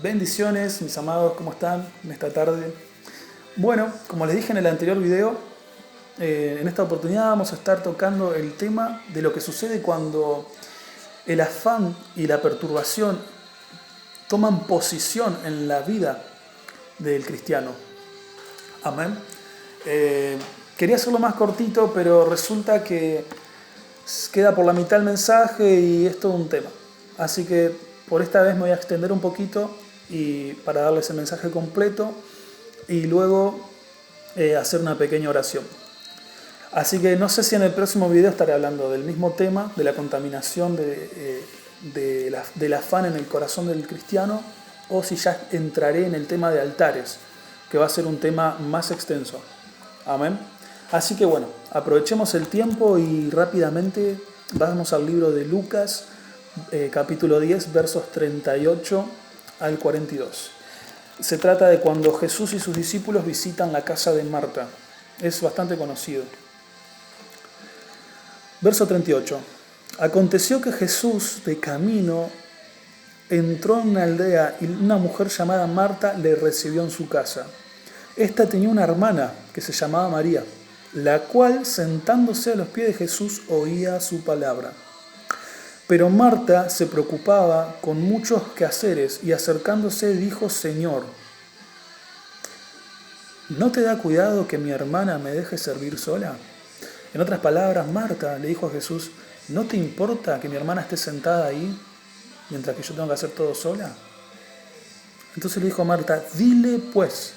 Bendiciones, mis amados, ¿cómo están en esta tarde? Bueno, como les dije en el anterior video, en esta oportunidad vamos a estar tocando el tema de lo que sucede cuando el afán y la perturbación toman posición en la vida del cristiano. Amén. Quería hacerlo más cortito, pero resulta que queda por la mitad el mensaje y es todo un tema. Así que por esta vez me voy a extender un poquito y para darles el mensaje completo y luego hacer una pequeña oración. Así que no sé si en el próximo video estaré hablando del mismo tema, de la contaminación del afán en el corazón del cristiano, o si ya entraré en el tema de altares, que va a ser un tema más extenso. Amén. Así que bueno, aprovechemos el tiempo y rápidamente vamos al libro de Lucas, capítulo 10, versos 38 al 42. Se trata de cuando Jesús y sus discípulos visitan la casa de Marta. Es bastante conocido. Verso 38. Aconteció que Jesús, de camino, entró en una aldea y una mujer llamada Marta le recibió en su casa. Esta tenía una hermana que se llamaba María, la cual, sentándose a los pies de Jesús, oía su palabra. Pero Marta se preocupaba con muchos quehaceres y acercándose dijo: Señor, ¿no te da cuidado que mi hermana me deje servir sola? En otras palabras, Marta le dijo a Jesús: ¿no te importa que mi hermana esté sentada ahí mientras que yo tengo que hacer todo sola? Entonces le dijo a Marta: dile pues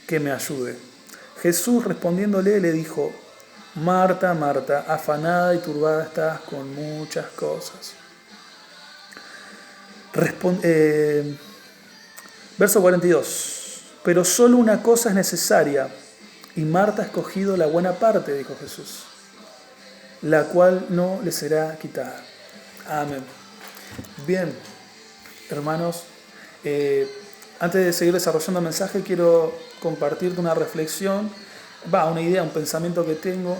que me ayude. Jesús respondiéndole le dijo: Marta, Marta, afanada y turbada estás con muchas cosas. Verso 42. Pero solo una cosa es necesaria, y Marta ha escogido la buena parte, dijo Jesús, la cual no le será quitada. Amén. Bien, hermanos, antes de seguir desarrollando el mensaje, quiero compartirte una reflexión, una idea, un pensamiento que tengo,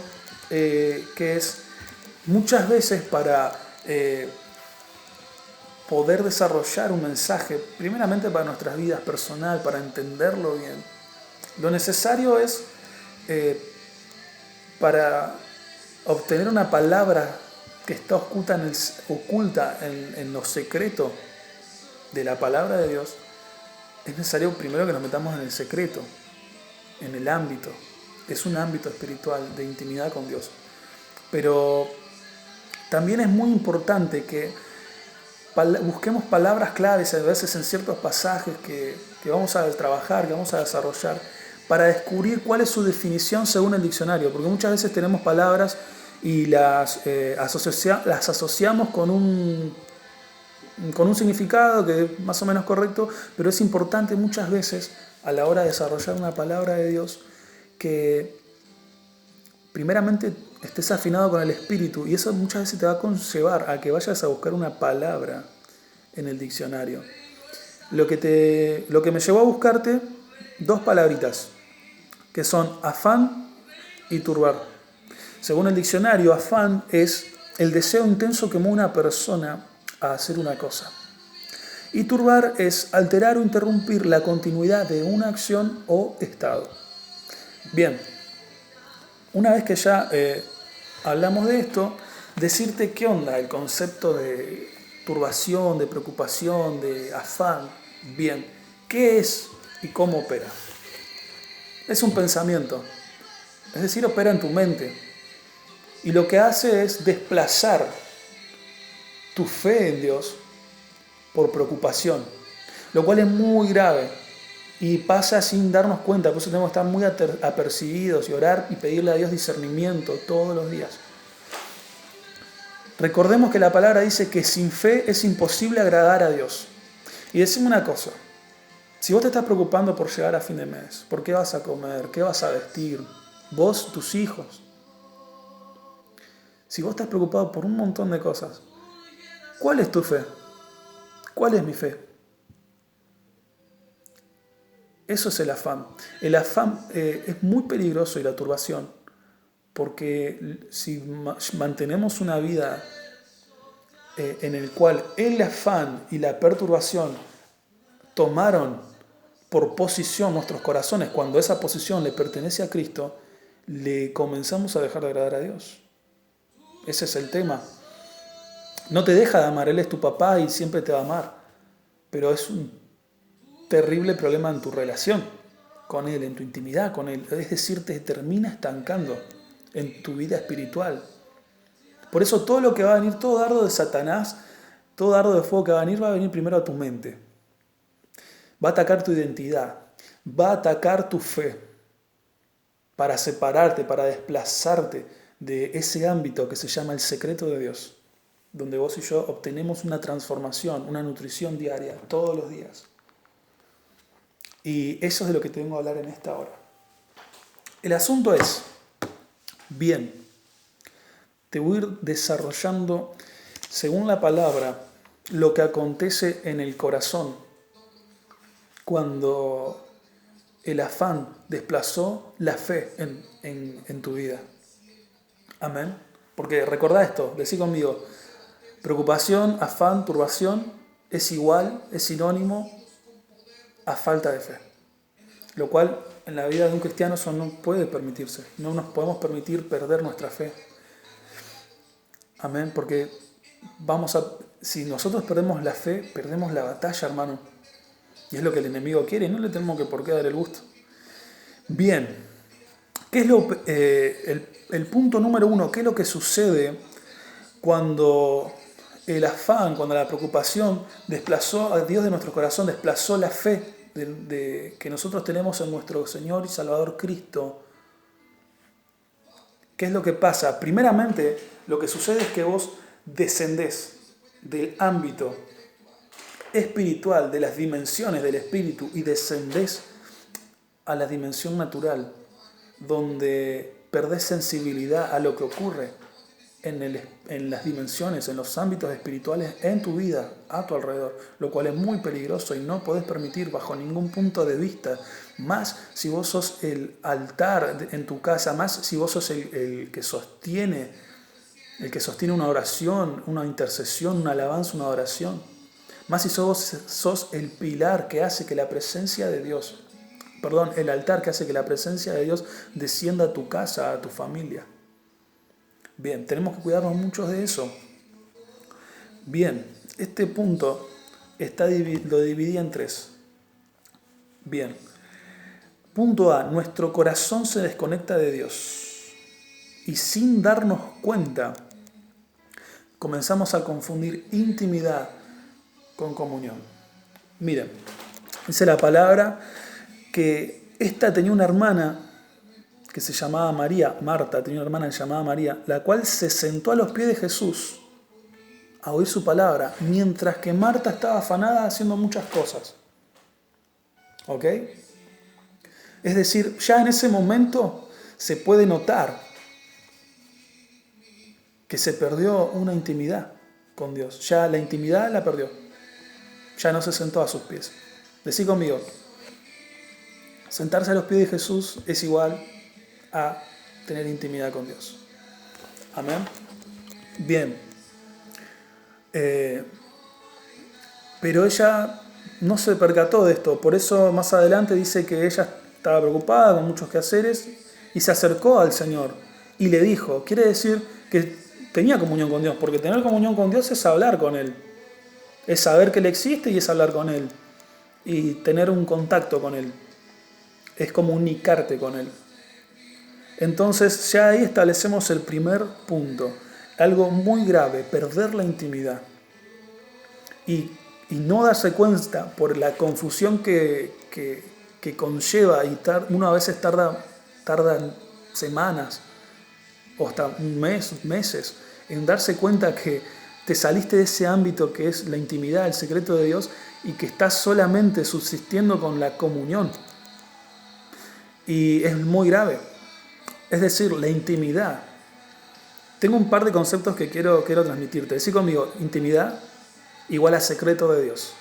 que es muchas veces para poder desarrollar un mensaje, primeramente para nuestras vidas personal, para entenderlo bien, lo necesario es para obtener una palabra que está oculta en lo secreto de la palabra de Dios, es necesario primero que nos metamos en el secreto, en el ámbito. Es un ámbito espiritual de intimidad con Dios. Pero también es muy importante que busquemos palabras claves a veces en ciertos pasajes que vamos a trabajar, que vamos a desarrollar, para descubrir cuál es su definición según el diccionario. Porque muchas veces tenemos palabras y las asociamos con un significado que es más o menos correcto, pero es importante muchas veces a la hora de desarrollar una palabra de Dios que primeramente estés afinado con el Espíritu, y eso muchas veces te va a conllevar a que vayas a buscar una palabra en el diccionario. Lo que me llevó a buscarte dos palabritas, que son afán y turbar. Según el diccionario, afán es el deseo intenso que mueve a una persona a hacer una cosa. Y turbar es alterar o interrumpir la continuidad de una acción o estado. Bien, una vez que ya hablamos de esto, decirte qué onda el concepto de turbación, de preocupación, de afán. Bien, ¿qué es y cómo opera? Es un pensamiento, es decir, opera en tu mente. Y lo que hace es desplazar tu fe en Dios por preocupación, lo cual es muy grave y pasa sin darnos cuenta. Por eso tenemos que estar muy apercibidos y orar y pedirle a Dios discernimiento todos los días. Recordemos que la palabra dice que sin fe es imposible agradar a Dios. Y decime una cosa: si vos te estás preocupando por llegar a fin de mes, por qué vas a comer, qué vas a vestir, vos, tus hijos, si vos estás preocupado por un montón de cosas, ¿cuál es tu fe? ¿Cuál es mi fe? Eso es el afán. El afán es muy peligroso, y la turbación, porque si mantenemos una vida en el cual el afán y la perturbación tomaron por posición nuestros corazones, cuando esa posición le pertenece a Cristo, le comenzamos a dejar de agradar a Dios. Ese es el tema. No te deja de amar, Él es tu papá y siempre te va a amar, pero es un terrible problema en tu relación con Él, en tu intimidad con Él. Es decir, te termina estancando en tu vida espiritual. Por eso todo lo que va a venir, todo dardo de Satanás, todo dardo de fuego que va a venir primero a tu mente. Va a atacar tu identidad, va a atacar tu fe para separarte, para desplazarte de ese ámbito que se llama el secreto de Dios, donde vos y yo obtenemos una transformación, una nutrición diaria, todos los días. Y eso es de lo que te vengo a hablar en esta hora. El asunto es, bien, te voy a ir desarrollando, según la palabra, lo que acontece en el corazón cuando el afán desplazó la fe en tu vida. Amén. Porque recordá esto, decí conmigo, preocupación, afán, turbación es igual, es sinónimo a falta de fe. Lo cual en la vida de un cristiano eso no puede permitirse. No nos podemos permitir perder nuestra fe. Amén. Porque si nosotros perdemos la fe, perdemos la batalla, hermano. Y es lo que el enemigo quiere y no le tenemos que por qué dar el gusto. Bien, ¿qué es el punto número 1? ¿Qué es lo que sucede cuando el afán, cuando la preocupación desplazó a Dios de nuestro corazón, desplazó la fe que nosotros tenemos en nuestro Señor y Salvador Cristo? ¿Qué es lo que pasa? Primeramente, lo que sucede es que vos descendés del ámbito espiritual, de las dimensiones del espíritu, y descendés a la dimensión natural, donde perdés sensibilidad a lo que ocurre en las dimensiones, en los ámbitos espirituales, en tu vida, a tu alrededor, lo cual es muy peligroso y no podés permitir bajo ningún punto de vista, más si vos sos el altar en tu casa, más si vos sos el que sostiene una oración, una intercesión, una alabanza, una adoración, más si sos el pilar que hace que la presencia de Dios, el altar que hace que la presencia de Dios descienda a tu casa, a tu familia. Bien, tenemos que cuidarnos mucho de eso. Bien, este punto lo dividí en 3. Bien, punto A, nuestro corazón se desconecta de Dios y sin darnos cuenta comenzamos a confundir intimidad con comunión. Miren, dice la palabra que esta tenía una hermana que se llamaba María, Marta tenía una hermana que se llamaba María, la cual se sentó a los pies de Jesús a oír su palabra, mientras que Marta estaba afanada haciendo muchas cosas. ¿Ok? Es decir, ya en ese momento se puede notar que se perdió una intimidad con Dios. Ya la intimidad la perdió. Ya no se sentó a sus pies. Decí conmigo, sentarse a los pies de Jesús es igual a tener intimidad con Dios. Amén. Bien. Pero ella no se percató de esto. Por eso más adelante dice que ella estaba preocupada con muchos quehaceres y se acercó al Señor y le dijo, quiere decir que tenía comunión con Dios, porque tener comunión con Dios es hablar con Él. Es saber que Él existe y es hablar con Él. Y tener un contacto con Él. Es comunicarte con Él. Entonces ya ahí establecemos el primer punto. Algo muy grave, perder la intimidad. Y no darse cuenta por la confusión que conlleva y uno a veces tarda semanas o hasta un mes, meses en darse cuenta que te saliste de ese ámbito que es la intimidad, el secreto de Dios, y que estás solamente subsistiendo con la comunión. Y es muy grave. Es decir, la intimidad. Tengo un par de conceptos que quiero transmitirte. Decí conmigo, intimidad igual a secreto de Dios.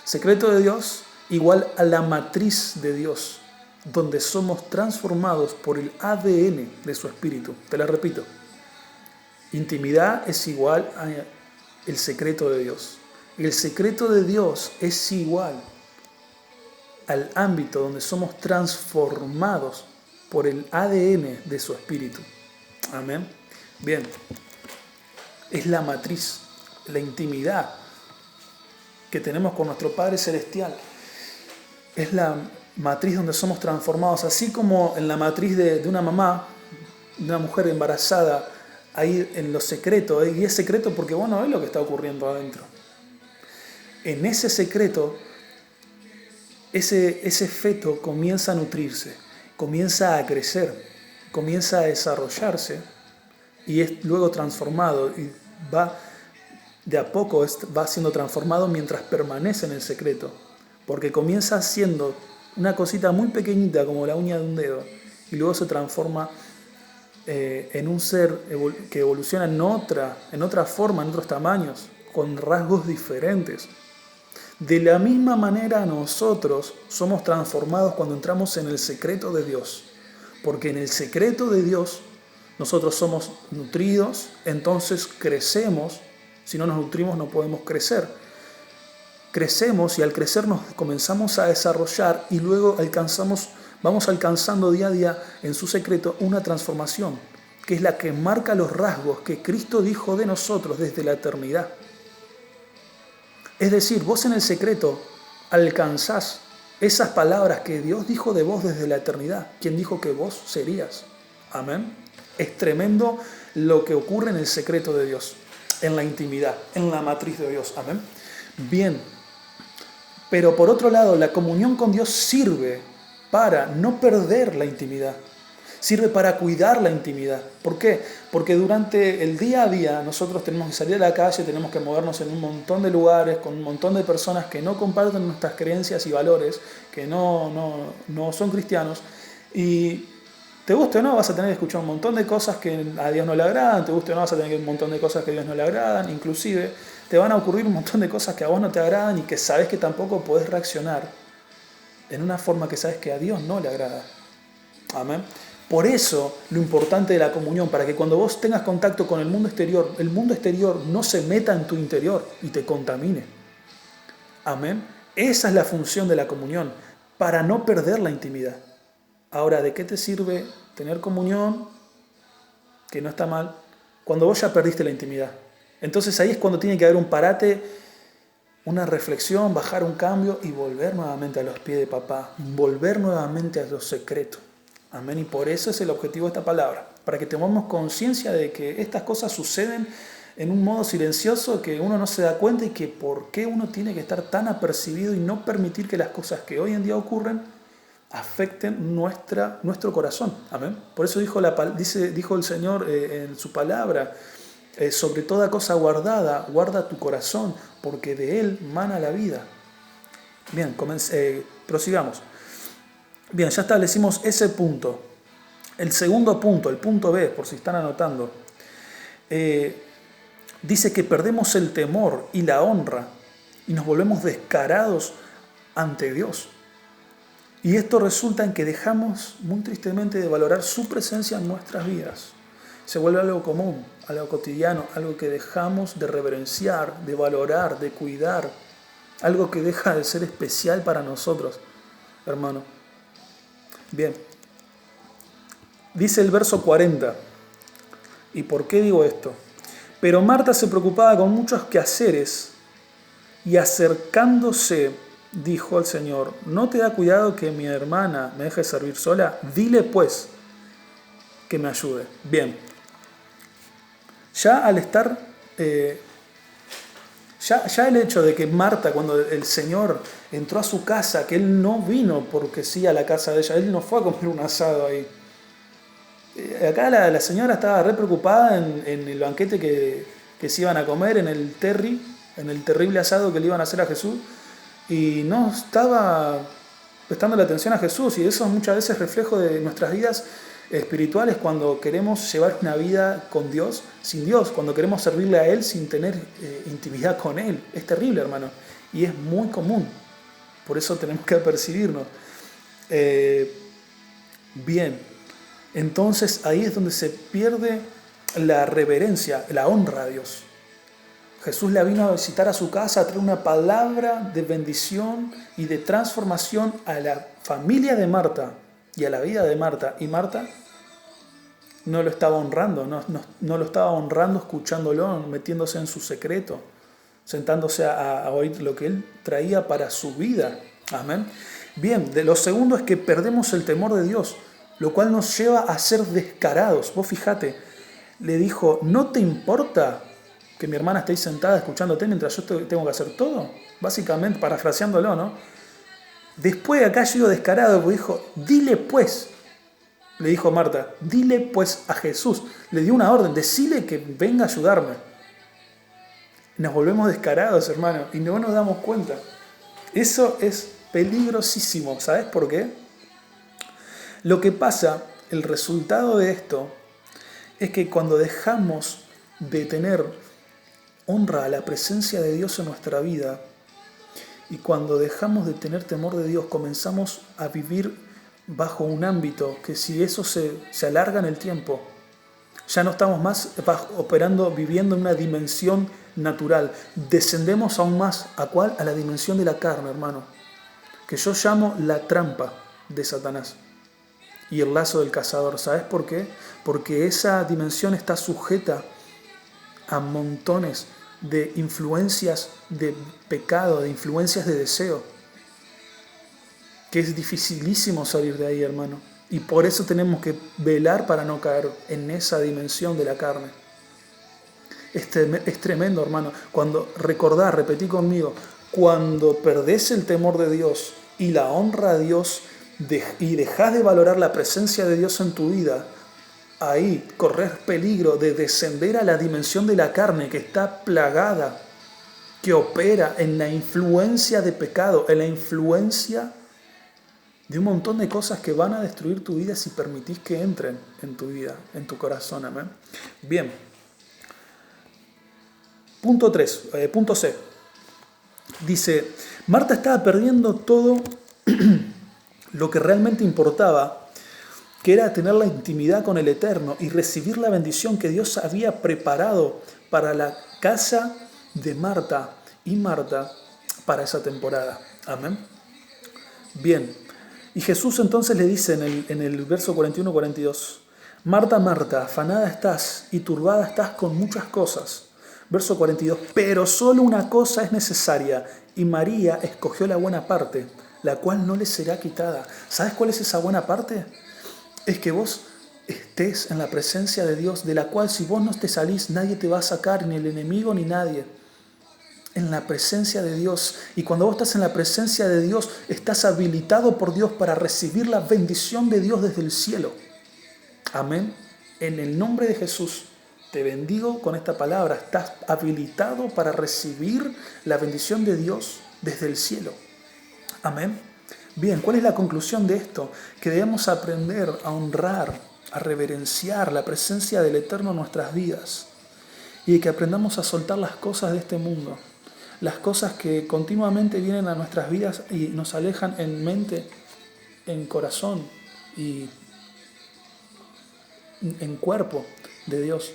Secreto de Dios igual a la matriz de Dios, donde somos transformados por el ADN de su espíritu. Te la repito. Intimidad es igual a el secreto de Dios. El secreto de Dios es igual al ámbito donde somos transformados por el ADN de su Espíritu. Amén. Bien, es la matriz, la intimidad que tenemos con nuestro Padre Celestial. Es la matriz donde somos transformados, así como en la matriz de una mamá, de una mujer embarazada, ahí en lo secreto, y es secreto porque vos no ves lo que está ocurriendo adentro. En ese secreto, ese feto comienza a nutrirse, comienza a crecer, comienza a desarrollarse y es luego transformado y va de a poco va siendo transformado mientras permanece en el secreto, porque comienza siendo una cosita muy pequeñita como la uña de un dedo y luego se transforma en un ser que evoluciona en otra forma, en otros tamaños, con rasgos diferentes. De la misma manera nosotros somos transformados cuando entramos en el secreto de Dios, porque en el secreto de Dios nosotros somos nutridos, entonces crecemos. Si no nos nutrimos no podemos crecer. Crecemos y al crecer nos comenzamos a desarrollar y luego vamos alcanzando día a día en su secreto una transformación, que es la que marca los rasgos que Cristo dijo de nosotros desde la eternidad. Es decir, vos en el secreto alcanzás esas palabras que Dios dijo de vos desde la eternidad. ¿Quién dijo que vos serías? Amén. Es tremendo lo que ocurre en el secreto de Dios, en la intimidad, en la matriz de Dios. Amén. Bien, pero por otro lado, la comunión con Dios sirve para no perder la intimidad. Sirve para cuidar la intimidad. ¿Por qué? Porque durante el día a día nosotros tenemos que salir a la calle, tenemos que movernos en un montón de lugares, con un montón de personas que no comparten nuestras creencias y valores, que no son cristianos. Y te guste o no, vas a tener que escuchar un montón de cosas que a Dios no le agradan, te guste o no, vas a tener que un montón de cosas que a Dios no le agradan, inclusive te van a ocurrir un montón de cosas que a vos no te agradan y que sabes que tampoco podés reaccionar en una forma que sabes que a Dios no le agrada. Amén. Por eso lo importante de la comunión, para que cuando vos tengas contacto con el mundo exterior no se meta en tu interior y te contamine. Amén. Esa es la función de la comunión, para no perder la intimidad. Ahora, ¿de qué te sirve tener comunión? Que no está mal, cuando vos ya perdiste la intimidad. Entonces ahí es cuando tiene que haber un parate, una reflexión, bajar un cambio y volver nuevamente a los pies de papá, volver nuevamente a lo secreto. Amén. Y por eso es el objetivo de esta palabra, para que tengamos conciencia de que estas cosas suceden en un modo silencioso que uno no se da cuenta y que por qué uno tiene que estar tan apercibido y no permitir que las cosas que hoy en día ocurren afecten nuestro corazón. Amén. Por eso dijo el Señor en su palabra, sobre toda cosa guardada, guarda tu corazón, porque de él mana la vida. Bien, prosigamos. Bien, ya establecimos ese punto. El segundo punto, el punto B, por si están anotando, dice que perdemos el temor y la honra y nos volvemos descarados ante Dios. Y esto resulta en que dejamos muy tristemente de valorar su presencia en nuestras vidas. Se vuelve algo común, algo cotidiano, algo que dejamos de reverenciar, de valorar, de cuidar, algo que deja de ser especial para nosotros, hermano. Bien, dice el verso 40, ¿y por qué digo esto? Pero Marta se preocupaba con muchos quehaceres y acercándose dijo al Señor, ¿no te da cuidado que mi hermana me deje servir sola? Dile pues que me ayude. Bien, ya al estar, ya el hecho de que Marta, cuando el Señor entró a su casa, que Él no vino porque sí a la casa de ella, Él no fue a comer un asado ahí. Acá la señora estaba re preocupada en el banquete que se iban a comer, en el terrible asado que le iban a hacer a Jesús, y no estaba prestando la atención a Jesús, y eso muchas veces reflejo de nuestras vidas espirituales cuando queremos llevar una vida con Dios, sin Dios, cuando queremos servirle a Él sin tener intimidad con Él. Es terrible, hermano, y es muy común. Por eso tenemos que apercibirnos. Bien, entonces ahí es donde se pierde la reverencia, la honra a Dios. Jesús la vino a visitar a su casa, a traer una palabra de bendición y de transformación a la familia de Marta y a la vida de Marta. Y Marta no lo estaba honrando, no lo estaba honrando escuchándolo, metiéndose en su secreto, sentándose a oír lo que él traía para su vida. Amén. Bien, lo segundo es que perdemos el temor de Dios, lo cual nos lleva a ser descarados. Vos fíjate, le dijo, ¿no te importa que mi hermana esté ahí sentada escuchándote mientras yo tengo que hacer todo? Básicamente, parafraseándolo, ¿no? Después acá yo digo descarado, porque dijo, dile pues, le dijo Marta, dile pues a Jesús. Le dio una orden, decile que venga a ayudarme. Nos volvemos descarados, hermano, y no nos damos cuenta. Eso es peligrosísimo. ¿Sabes por qué? Lo que pasa, el resultado de esto, es que cuando dejamos de tener honra a la presencia de Dios en nuestra vida, y cuando dejamos de tener temor de Dios, comenzamos a vivir bajo un ámbito que si eso se alarga en el tiempo, ya no estamos más operando, viviendo en una dimensión natural. Descendemos aún más. ¿A cuál? A la dimensión de la carne, hermano. Que yo llamo la trampa de Satanás y el lazo del cazador. ¿Sabes por qué? Porque esa dimensión está sujeta a montones de influencias de pecado, de influencias de deseo, que es dificilísimo salir de ahí, hermano. Y por eso tenemos que velar para no caer en esa dimensión de la carne. Es tremendo, hermano. Repetí conmigo, cuando perdés el temor de Dios y la honra a Dios y dejás de valorar la presencia de Dios en tu vida, ahí corres peligro de descender a la dimensión de la carne que está plagada, que opera en la influencia de pecado, en la influencia de un montón de cosas que van a destruir tu vida si permitís que entren en tu vida, en tu corazón. Amén. Bien. Punto C. Dice, Marta estaba perdiendo todo lo que realmente importaba, que era tener la intimidad con el Eterno y recibir la bendición que Dios había preparado para la casa de Marta y Marta para esa temporada. Amén. Bien. Y Jesús entonces le dice en el verso 41-42, Marta, Marta, afanada estás y turbada estás con muchas cosas. Verso 42, pero solo una cosa es necesaria, y María escogió la buena parte, la cual no le será quitada. ¿Sabes cuál es esa buena parte? Es que vos estés en la presencia de Dios, de la cual si vos no te salís, nadie te va a sacar, ni el enemigo ni nadie. En la presencia de Dios. Y cuando vos estás en la presencia de Dios, estás habilitado por Dios para recibir la bendición de Dios desde el cielo. Amén. En el nombre de Jesús. Te bendigo con esta palabra. Estás habilitado para recibir la bendición de Dios desde el cielo. Amén. Bien, ¿cuál es la conclusión de esto? Que debemos aprender a honrar, a reverenciar la presencia del Eterno en nuestras vidas. Y que aprendamos a soltar las cosas de este mundo. Las cosas que continuamente vienen a nuestras vidas y nos alejan en mente, en corazón y en cuerpo de Dios.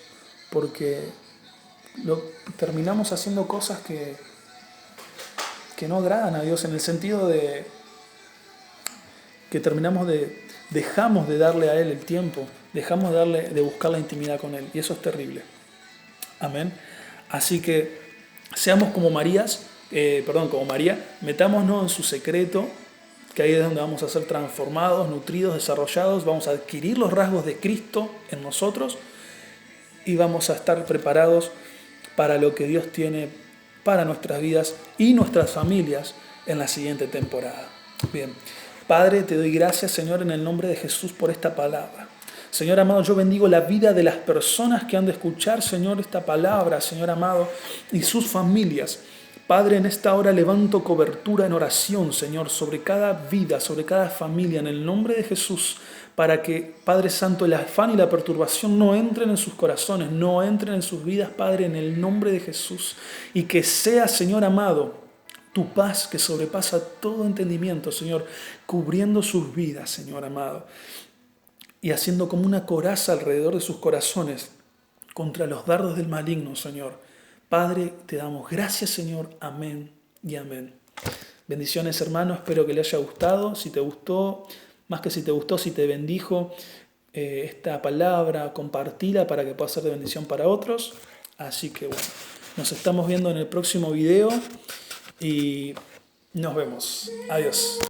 Porque terminamos haciendo cosas que no agradan a Dios, en el sentido de que dejamos de darle a Él el tiempo, dejamos de buscar la intimidad con Él, y eso es terrible. Amén. Así que seamos como María, metámonos en su secreto, que ahí es donde vamos a ser transformados, nutridos, desarrollados, vamos a adquirir los rasgos de Cristo en nosotros y vamos a estar preparados para lo que Dios tiene para nuestras vidas y nuestras familias en la siguiente temporada. Bien, Padre, te doy gracias, Señor, en el nombre de Jesús por esta palabra. Señor amado, yo bendigo la vida de las personas que han de escuchar, Señor, esta palabra, Señor amado, y sus familias. Padre, en esta hora levanto cobertura en oración, Señor, sobre cada vida, sobre cada familia, en el nombre de Jesús, para que, Padre Santo, el afán y la perturbación no entren en sus corazones, no entren en sus vidas, Padre, en el nombre de Jesús. Y que sea, Señor amado, tu paz que sobrepasa todo entendimiento, Señor, cubriendo sus vidas, Señor amado, y haciendo como una coraza alrededor de sus corazones contra los dardos del maligno, Señor, Padre, te damos gracias, Señor. Amén y amén. Bendiciones, hermano. Espero que le haya gustado. Si te gustó, más que si te gustó, si te bendijo esta palabra, compartila para que pueda ser de bendición para otros. Así que bueno, nos estamos viendo en el próximo video y nos vemos. Adiós.